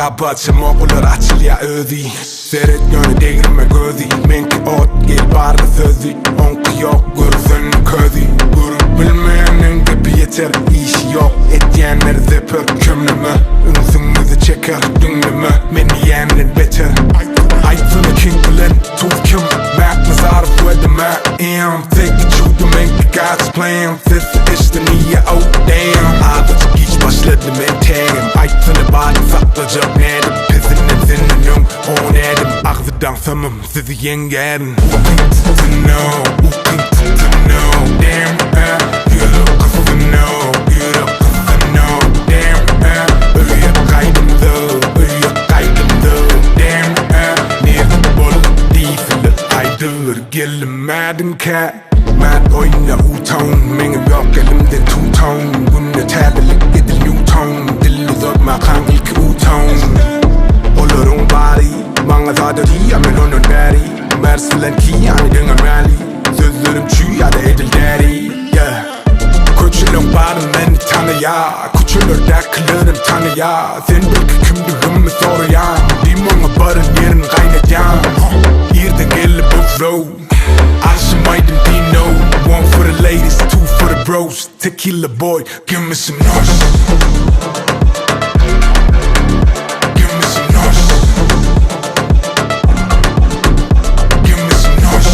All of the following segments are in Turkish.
Kapatsam okullar açılya ödi Seret yönü değirme gödi Menki ot gel barda sözi Onku yok gürüzün ködi Gürü bilmeyenin gibi yeter İşi yok etyenler zepör Kümleme ünsünüzü çeker Dünleme meni yenin beter Aytını king bilen tuf kim Nazarov with the map am Take it you to make God's plan Sesi işte niye oh damn Ağzı geç başladım entegim Aytını bari saklayacak nedim Pezinin zinnin on edim Ağzıdan samım sizi yengerim Uky Tutanok, Uky Tutanok Damn yürü kızınok, yürü kızınok Damn öyle kaydımdı, öyle kaydımdı Damn neyse bolu değilsin aydır Gelmedin kat Mad oyna uton Menge yok elimde two-tone Bunda tabelik edil Newton Dil uzatma kan ilk uton Olurun bari Bana zaten iyi ama onun bari Mersilen ki yani dengan rally Sözlerim çüy ya da edil daddy Yeah Küçülün bari beni tanı ya Küçülür dakılırım tanı ya Sen bil ki kimdiğimi soru ya Dimona barın yerin kaynayacağım Yerden gelip bu road Aşımaydın Dino One for the ladies, two for the bros Tequila boy, give me some noise Give me some noise Give me some noise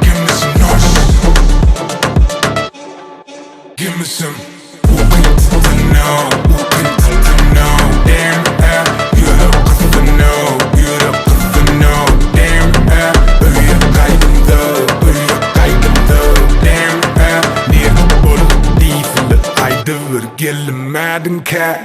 Give me some noise Give me some Uky Tutanok, Uky Tutanok Damn yürü kızınok, yürü kızınok Damn öyle kaydımdı, öyle kaydımdı Damn niye bolu değilsin aydır Gelmedin kat